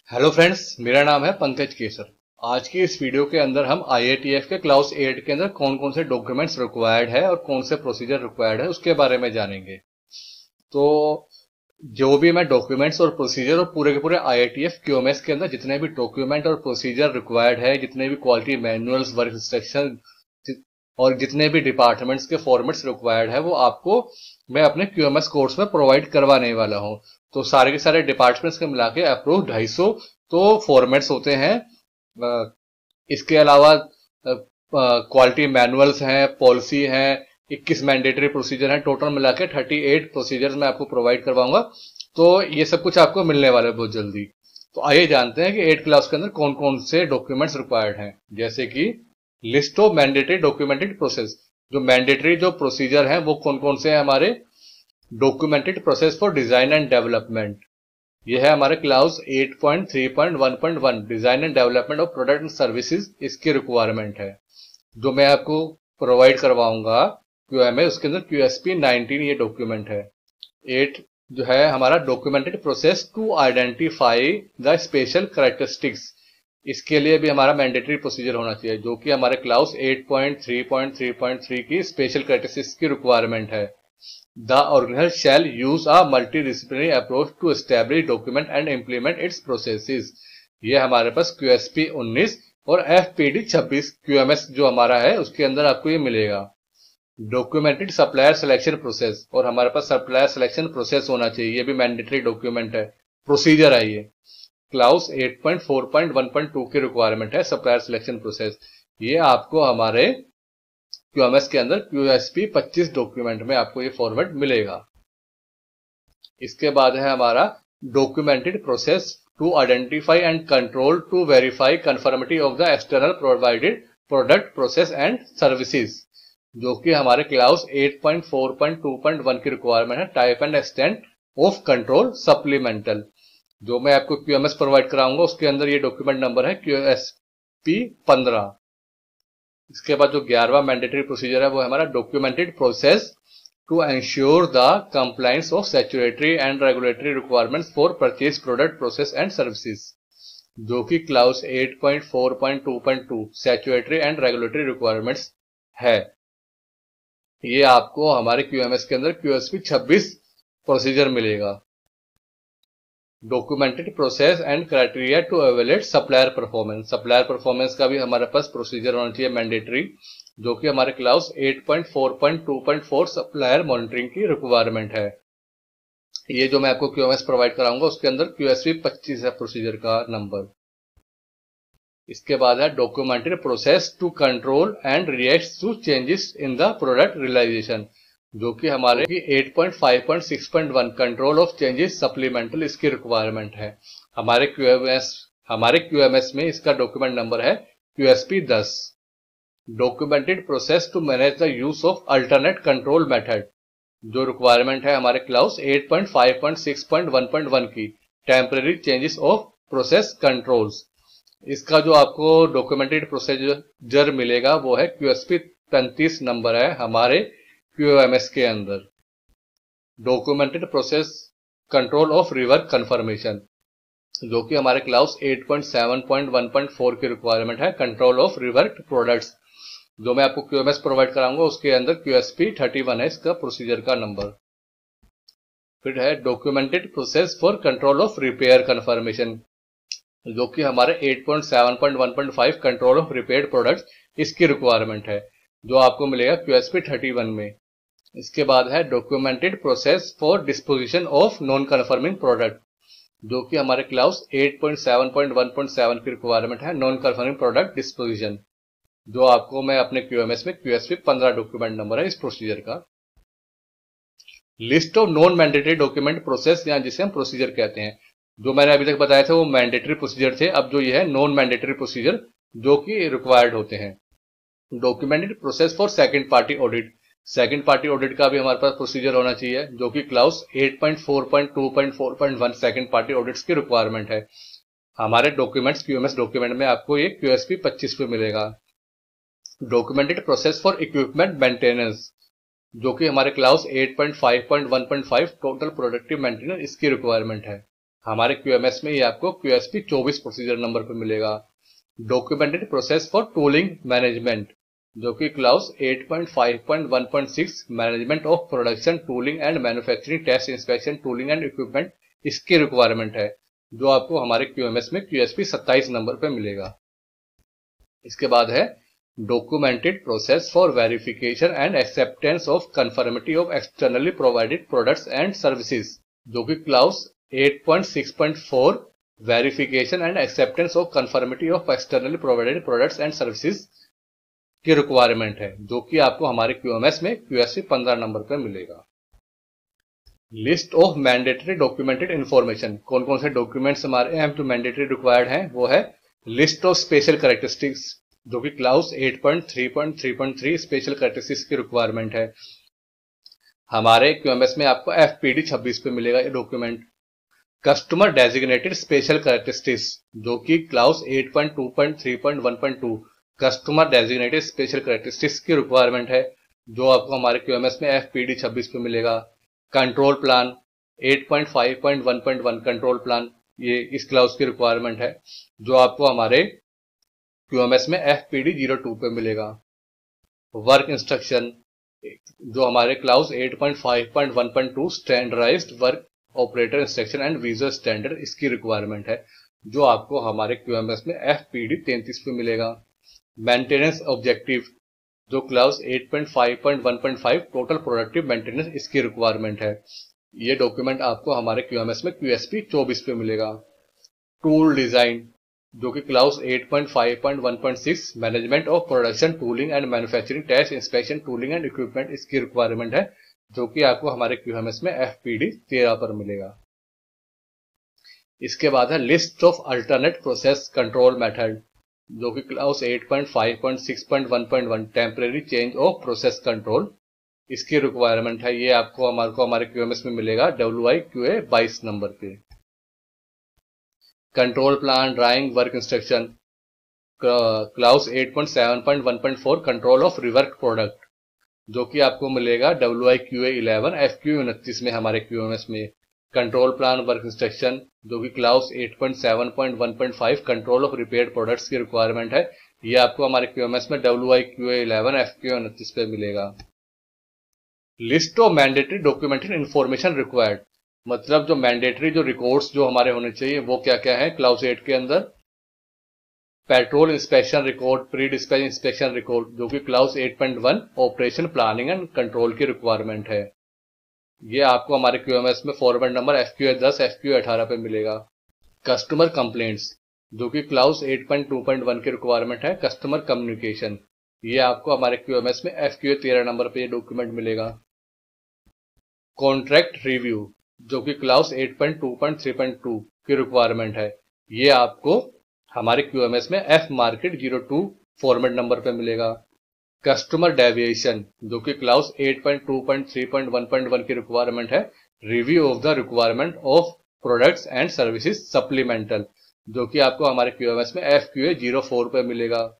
Hello friends, मेरा नाम है पंकज केसर। आज की इस वीडियो के अंदर हम IATF के क्लास 8 के अंदर कौन कौन से डॉक्यूमेंट्स रिक्वायर्ड है और कौन से प्रोसीजर रिक्वायर्ड है उसके बारे में जानेंगे। तो जो भी मैं डॉक्यूमेंट्स और प्रोसीजर और पूरे के पूरे IATF QMS के अंदर जितने भी डॉक्यूमेंट और प्रोसीजर रिक्वायर्ड है, जितने भी क्वालिटी मैनुअल्स, वर्क इंस्ट्रक्शन और जितने भी डिपार्टमेंट्स के फॉर्मेट्स रिक्वायर्ड है वो आपको मैं अपने QMS कोर्स में प्रोवाइड करवाने वाला हूं। तो सारे के सारे डिपार्टमेंट्स के मिला के अप्रोक्स 250 तो फॉर्मेट्स होते हैं। इसके अलावा क्वालिटी मैनुअल्स हैं, पॉलिसी हैं, 21 मैंडेटरी प्रोसीजर हैं, टोटल मिला के 38 प्रोसीजर्स मैं आपको प्रोवाइड करवाऊंगा। तो ये सब कुछ आपको मिलने वाला है बहुत जल्दी। तो आइए जानते हैं कि 8 क्लास के अंदर कौन कौन से डॉक्यूमेंट्स रिक्वायर्ड हैं। जैसे कि list of mandatory documented process, जो मैंडेटरी जो प्रोसीजर हैं वो कौन कौन से हैं हमारे। Documented process for design and development, ये है हमारे clause 8.3.1.1 design and development of product and services, इसकी रिक्वायरमेंट है जो मैं आपको प्रोवाइड करवाऊंगा QMS। उसके अंदर QSP 19 ये डॉक्यूमेंट है। 8 जो है हमारा documented process to identify the special characteristics, इसके लिए भी हमारा मैंडेटरी प्रोसीजर होना चाहिए जो कि हमारे क्लाउज 8.3.3.3 की स्पेशल कैरेक्टरिस्टिक्स की रिक्वायरमेंट है। The organization shall use a multidisciplinary approach to establish, document and implement its processes। ये हमारे पास QSP 19 और FPD 26 QMS जो हमारा है उसके अंदर आपको ये मिलेगा। डॉक्यूमेंटेड सप्लायर सिलेक्शन प्रोसेस, और हमारे पास सप्लायर सिलेक्शन प्रोसेस होना चाहिए, ये भी मैंडेटरी डॉक्यूमेंट है, प्रोसीजर है। ये क्लाउज 8.4.1.2 की रिक्वायरमेंट है सप्लायर सिलेक्शन प्रोसेस। ये आपको हमारे QMS के अंदर QSP 25 डॉक्यूमेंट में आपको ये फॉर्मेट मिलेगा। इसके बाद है हमारा documented process to identify and control to verify conformity of the external provided product process and services, जो कि हमारे क्लाउज 8.4.2.1 की रिक्वायरमेंट है। Type and extent of control supplemental, जो मैं आपको QMS प्रोवाइड कराऊंगा उसके अंदर ये डॉक्यूमेंट नंबर है QSP 15। इसके बाद जो 11वां मैंडेटरी प्रोसीजर है वो है हमारा documented process to ensure the compliance of statutory and regulatory requirements for purchase product process and services, जो कि clause 8.4.2.2 statutory and regulatory requirements है। ये आपको हमारे QMS के अंदर QSP 26 प्रोसीजर मिलेगा। Documented process and criteria to evaluate supplier performance, supplier performance का भी हमारे पास प्रोसीजर होना चाहिए मैंडेटरी, जो कि हमारे क्लाउज 8.4.2.4 सप्लायर मॉनिटरिंग की रिक्वायरमेंट है। ये जो मैं आपको QMS प्रोवाइड कराऊंगा उसके अंदर QSP 25 है प्रोसीजर का नंबर। इसके बाद है documented process to control and react to changes in the product realization, जो कि हमारे 8.5.6.1 कंट्रोल ऑफ चेंजेस सप्लीमेंटल, इसकी रिक्वायरमेंट है। हमारे QMS में इसका डॉक्यूमेंट नंबर है QSP 10। Documented process to manage the use of alternate control method, जो रिक्वायरमेंट है हमारे क्लाउज 8.5.6.1.1 की temporary changes of process controls. इसका जो आपको डॉक्यूमेंटेड प्रोसीजर मिलेगा वो है QSP 35 नंबर है हमारे QMS के अंदर। Documented process control of rework confirmation, जो कि हमारे क्लाउज 8.7.1.4 की रिक्वायरमेंट है, कंट्रोल ऑफ रिवर्क प्रोडक्ट्स, जो मैं आपको QMS प्रोवाइड कराऊंगा उसके अंदर QSP 31 है इसका प्रोसीजर का नंबर। फिर है documented process for control of repair confirmation, जो कि हमारे 8.7.1.5 कंट्रोल ऑफ रिपेयर्ड प्रोडक्ट्स, इसकी रिक्वायरमेंट है, जो आपको मिलेगा QSP 31 में। इसके बाद है documented process for disposition of non confirming product, जो कि हमारे क्लाउज 8.7.1.7 की रिक्वायरमेंट है, नॉन कन्फर्मिंग प्रोडक्ट डिस्पोजिशन, जो आपको मैं अपने QMS में QSP 15 डॉक्यूमेंट नंबर है इस प्रोसीजर का। List of non mandatory document process, या जिसे हम प्रोसीजर कहते हैं, जो मैंने अभी तक बताया था वो मैंडेटरी प्रोसीजर थे। अब जो ये है नॉन मैंडेटरी प्रोसीजर जो कि रिक्वायर्ड होते हैं। Documented process for second party audit, second party audit का भी हमारे पास प्रोसीजर होना चाहिए, जो कि क्लाउज 8.4.2.4.1 सेकंड पार्टी ऑडिट्स की रिक्वायरमेंट है। हमारे डॉक्यूमेंट्स QMS डॉक्यूमेंट में आपको ये QSP 25 पे मिलेगा। Documented process for equipment maintenance, जो कि हमारे क्लाउज 8.5.1.5 टोटल प्रोडक्टिव मेंटेनेंस, इसकी रिक्वायरमेंट है। हमारे QMS में ये आपको QSP 24 प्रोसीजर नंबर पे मिलेगा। Documented process for tooling management, जो कि clause 8.5.1.6 management of production tooling and manufacturing test inspection tooling and equipment, इसकी रिक्वायरमेंट है, जो आपको हमारे QMS में QSP 27 नंबर पे मिलेगा। इसके बाद है documented process for verification and acceptance of conformity of externally provided products and services, जो कि clause 8.6.4 verification and acceptance of conformity of externally provided products and services की रिक्वायरमेंट है, जो कि आपको हमारे QMS में QSP 15 नंबर पे मिलेगा। List of mandatory documented information, कौन कौन से डॉक्यूमेंट्स हमारे यहाँ जो मैंडेटरी रिक्वायर्ड हैं, वो है लिस्ट ऑफ स्पेशल कैरेक्टरिस्टिक्स, जो कि क्लाउस 8.3.3.3 स्पेशल कैरेक्टरिस्टिक्स की रिक्वायरमेंट है। हमारे QMS में आपको FPD 26 पे मिलेगा ये document. Customer designated special characteristics, जो कि clause 8.2.3.1.2 customer designated special characteristics की रिक्वायरमेंट है, जो आपको हमारे QMS में FPD 26 पे मिलेगा। कंट्रोल प्लान 8.5.1.1 कंट्रोल प्लान, ये इस क्लाउस की रिक्वायरमेंट है, जो आपको हमारे QMS में FPD 02 पे मिलेगा। वर्क इंस्ट्रक्शन, जो हमारे clause 8.5.1.2 standardised work operator instruction and visual standard, इसकी रिक्वायरमेंट है, जो आपको हमारे QMS में FPD 33 पे मिलेगा। मेंटेनेंस ऑब्जेक्टिव, जो क्लाउस 8.5.1.5 टोटल प्रोडक्टिव मेंटेनेंस, इसकी रिक्वायरमेंट है। ये डॉक्यूमेंट आपको हमारे QMS में QSP 24 पे मिलेगा। टूल डिजाइन, जो कि clause 8.5.1.6 management of production tooling and manufacturing test inspection tooling and equipment, इसकी रिक्वायरमेंट है, जो कि आपको हमारे QMS में FPD 13 पर मिलेगा। इसके बाद है list of alternate process control method, जो कि clause 8.5.6.1.1 temporary change of process control, इसकी रिक्वायरमेंट है। ये आपको हमारे QMS में मिलेगा WIQA 22 नंबर पे। Control plan drawing work instruction, clause 8.7.1.4 control of rework product, जो कि आपको मिलेगा WIQA 11 FQ 29 में हमारे QMS में। कंट्रोल प्लान वर्क इंस्ट्रक्शन, जो कि clause 8.7.1.5 control of repaired products की रिक्वायरमेंट है, ये आपको हमारे QMS में WIQA 11 FQ 29 पे मिलेगा। List of mandatory documented information required, मतलब जो मैंडेटरी जो रिकॉर्ड्स जो हमारे होने चाहिए वो क्या क्या है क्लाउस 8 के अंदर। Patrol inspection record, pre dispatch inspection record, जो कि clause 8.1 operation planning and control की रिक्वायरमेंट है। ये आपको हमारे QMS में फॉर्मेट नंबर FQA 10 FQA 18 पे मिलेगा। कस्टमर कंप्लेंट्स, जो कि क्लाउस 8.2.1 की रिक्वायरमेंट है, कस्टमर कम्युनिकेशन, ये आपको हमारे QMS में FQA 13 नंबर पे ये डॉक्यूमेंट मिलेगा। कॉन्ट्रैक्ट रिव्यू, जो कि क्लाउस 8.2.3.2 की रिक्वायरमेंट है, ये आपको हमारे QMS में F मार्केट 02 फॉर्मेट नंबर पे मिलेगा। कस्टमर डेविएशन, जो कि क्लाउस 8.2.3.1.1 की रिक्वायरमेंट है, review of the requirement of products and services supplemental, जो कि आपको हमारे QMS में FQA 04 पे मिलेगा।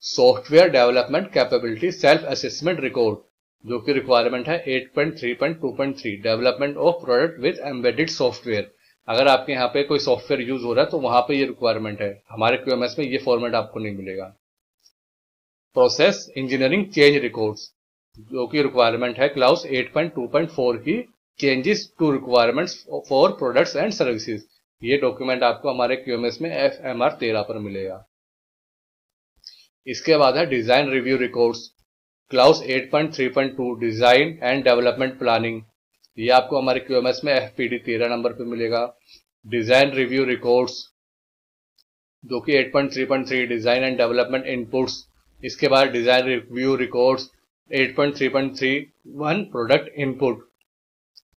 Software development capability self assessment record, जो कि रिक्वायरमेंट है 8.3.2.3 development of product with embedded software. अगर आपके यहाँ पे कोई सॉफ्टवेयर यूज हो रहा है तो वहां पे ये रिक्वायरमेंट है, हमारे QMS में ये फॉर्मेट आपको नहीं मिलेगा। प्रोसेस इंजीनियरिंग चेंज रिकॉर्ड्स, जो कि रिक्वायरमेंट है क्लाउस 8.2.4 की changes to requirements for products and services, ये डॉक्यूमेंट आपको हमारे QMS में FMR 13 पर मिलेगा। इसके बाद है design review records, clause 8.3.2 design and development planning, ये आपको हमारे QMS में FPD 13 नंबर पे मिलेगा। डिजाइन रिव्यू रिकॉर्ड्स, जो कि 8.3.3 डिजाइन एंड डेवलपमेंट इनपुट्स, इसके बाद design review records 8.3.3.1 product input,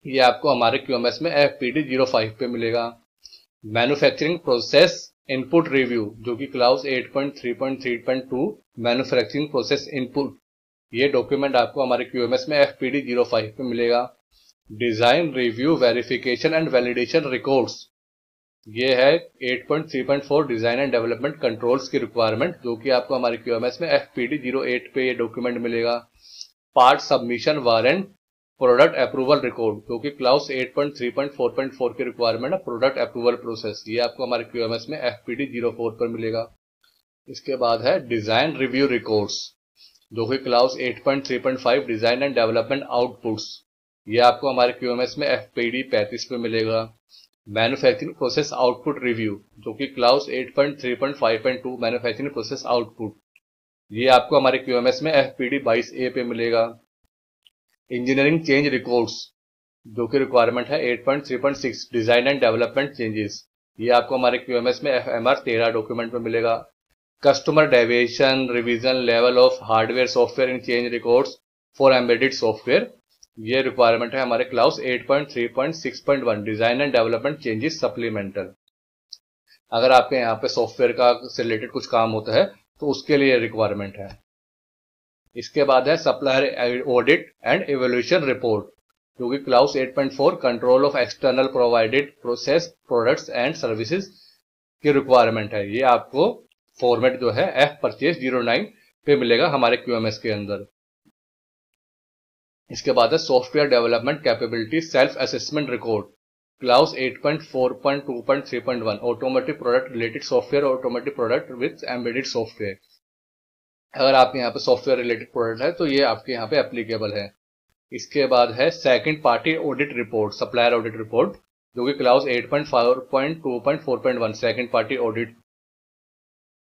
ये आपको हमारे QMS में FPD 05 पे मिलेगा। मैन्युफैक्चरिंग प्रोसेस इनपुट रिव्यू, जो कि क्लाउस 8.3.3.2 मैन्युफैक्चरिंग प्रोसेस इनपुट, ये डॉक्यूमेंट आपको हमारे QMS में FPD 05 पे मिलेगा। Design review verification and validation records, ये है 8.3.4 डिजाइन एंड डेवलपमेंट कंट्रोल्स की रिक्वायरमेंट, जो कि आपको हमारे QMS में FPD 08 पे ये डॉक्यूमेंट मिलेगा। Part submission warrant product approval record, जो कि क्लाउस 8.3.4.4 की रिक्वायरमेंट है, प्रोडक्ट अप्रूवल प्रोसेस, ये आपको हमारे QMS में FPD 04 पर मिलेगा। इसके बाद है डिजाइन रिव्यू रिकॉर्ड्स, जो कि clause 8.3.5 design and development outputs, ये आपको हमारे QMS में FPD 35 पे मिलेगा। मैन्युफैक्चरिंग प्रोसेस आउटपुट रिव्यू, जो कि क्लाउस 8.3.5.2 मैन्युफैक्चरिंग प्रोसेस आउटपुट, ये आपको हमारे QMS में FPD 22A पे मिलेगा। इंजीनियरिंग चेंज रिकॉर्ड्स, जो कि रिक्वायरमेंट है 8.3.6 डिजाइन एंड डेवलपमेंट चेंजेस, ये आपको हमारे QMS में FMR 13 डॉक्यूमेंट में मिलेगा। Customer deviation revision level of hardware software in change records for embedded software, ये रिक्वायरमेंट है हमारे clause 8.3.6.1 design and development changes supplemental. अगर आपके यहाँ पे सॉफ्टवेयर का से रिलेटेड कुछ काम होता है तो उसके लिए रिक्वायरमेंट है। इसके बाद है supplier audit and evolution report, जो कि clause 8.4 control of external provided process products and services की रिक्वायरमेंट है। ये आपको फॉर्मेट जो है F परचेज 09 पे मिलेगा हमारे QMS के अंदर। इसके बाद है software development capability self assessment record, clause 8.4.2.3.1 automatic product related software automatic product with embedded software. अगर आपके यहाँ पे सॉफ्टवेयर रिलेटेड प्रोडक्ट है तो ये आपके यहाँ पे एप्लीकेबल है। इसके बाद है second party audit report supplier audit report, जो कि क्लाउस 8.4.2.4.1 सेकंड पार्टी ऑडिट,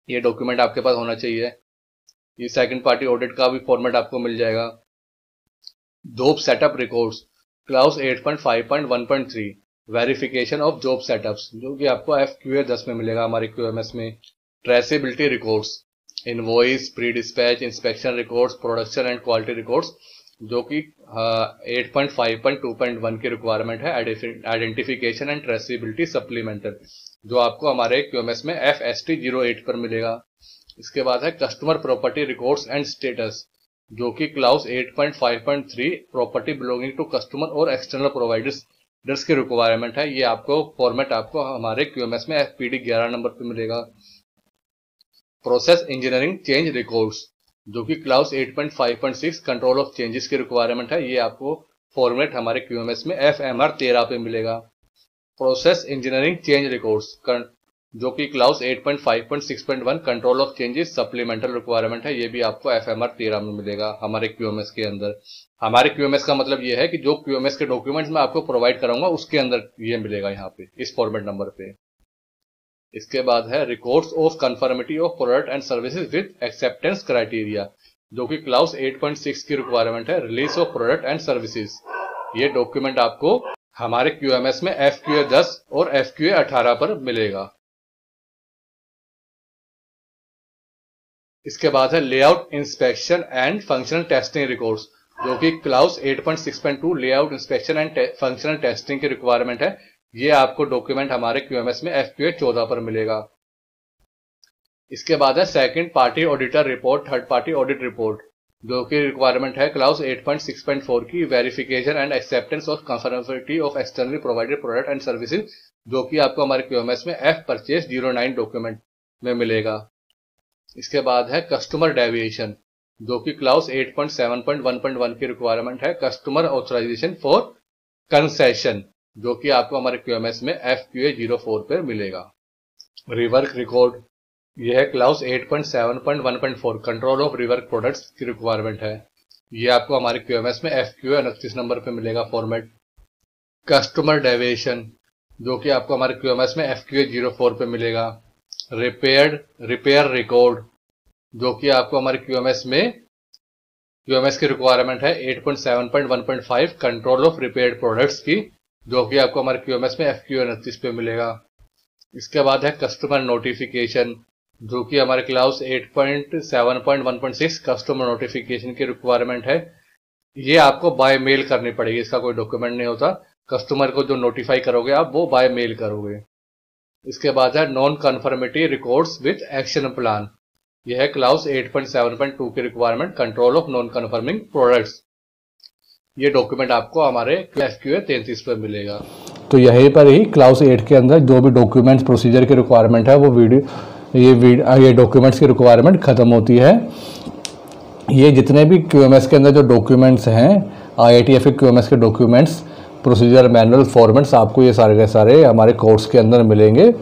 ये डॉक्यूमेंट आपके पास होना चाहिए। ये सेकंड पार्टी ऑडिट का भी फॉर्मेट आपको मिल जाएगा। Job setup records, clause 8.5.1.3 verification of job setups, जो कि आपको FQA 10 में मिलेगा हमारे QMS में। Traceability records, invoice pre dispatch inspection records production and quality records, जो कि 8.5.2.1 की रिक्वायरमेंट है। आइडेंटिफिकेशन एंड ट्रेसेबिलिटी सप्लीमेंटल, जो आपको हमारे QMS में FST 08 पर मिलेगा। इसके बाद है customer property records and status, जो कि clause 8.5.3 property belonging to customer और एक्सटर्नल प्रोवाइडर्स की रिक्वायरमेंट है। ये आपको फॉर्मेट आपको हमारे QMS में FPD 11 नंबर पे मिलेगा। प्रोसेस इंजीनियरिंग चेंज रिकॉर्ड्स, जो कि क्लाउस 8.5.6 कंट्रोल ऑफ चेंजेस की रिक्वायरमेंट है। ये आपको फॉर्मेट हमारे QMS में FMR 13 पे मिलेगा। प्रोसेस इंजीनियरिंग चेंज रिकॉर्ड्स, जो कि clause 8.5.6.1 control of changes supplemental requirement है। ये भी आपको FMR 13 में मिलेगा हमारे QMS के अंदर। हमारे QMS का मतलब ये है कि जो QMS के डॉक्यूमेंट्स मैं आपको प्रोवाइड कराऊंगा उसके अंदर ये मिलेगा यहाँ पे इस फॉर्मेट नंबर पे। इसके बाद है records of conformity of product and services with acceptance criteria, जो कि क्लाउस 8.6 की रिक्वायरमेंट है। Release of product and services, ये डॉक्यूमेंट आपको हमारे QMS में FQA 10 और FQA 18 पर मिलेगा। इसके बाद है layout inspection and functional testing records, जो कि clause 8.6.2 layout inspection and functional testing की रिक्वायरमेंट है। ये आपको डॉक्यूमेंट हमारे QMS में FQA 14 पर मिलेगा। इसके बाद है second party auditor report third party audit report, जो कि रिक्वायरमेंट है क्लाउस 8.6.4 की verification and acceptance of conformity of externally provided product and services, जो कि आपको हमारे QMS में F परचेज 09 डॉक्यूमेंट में मिलेगा। इसके बाद है कस्टमर डेविएशन, जो कि क्लाउस 8.7.1.1 की रिक्वायरमेंट है। कस्टमर ऑथराइजेशन फॉर कंसेशन, जो कि आपको हमारे QMS में FQA 04 पर मिलेगा। रिवर्क रिकॉर्ड, यह है clause 8.7.1.4 control of rework products की रिक्वायरमेंट है। ये आपको हमारे QMS में FQA 29 नंबर पे मिलेगा फॉर्मेट। कस्टमर डेविएशन, जो कि आपको हमारे QMS में FQA 04 पे मिलेगा। रिपेयर रिकॉर्ड, जो कि आपको हमारे QMS की रिक्वायरमेंट है 8.7.1.5 कंट्रोल ऑफ रिपेयर्ड प्रोडक्ट्स की, जो कि आपको हमारे QMS में FQA 29 पे मिलेगा। इसके बाद है कस्टमर नोटिफिकेशन, जो कि हमारे क्लाउस 8.7.1.6 कस्टमर नोटिफिकेशन की रिक्वायरमेंट है। ये आपको बाय मेल करनी पड़ेगी, इसका कोई डॉक्यूमेंट नहीं होता। कस्टमर को जो नोटिफाई करोगे आप वो बाय मेल करोगे। इसके बाद है non conformity records with action plan, यह है क्लाउस 8.7.2 की requirement control of non confirming products. ये डॉक्यूमेंट आपको हमारे FQA 33 पर मिलेगा। तो यहीं पर ही क्लाउस 8 के अंदर जो भी डॉक्यूमेंट्स प्रोसीजर की रिक्वायरमेंट है वो ये डॉक्यूमेंट्स की रिक्वायरमेंट खत्म होती है। ये जितने भी QMS के अंदर जो डॉक्यूमेंट्स हैं IATF के QMS के डॉक्यूमेंट्स, प्रोसीजर मैनुअल, फॉर्मेट्स आपको ये सारे के सारे हमारे कोर्स के अंदर मिलेंगे।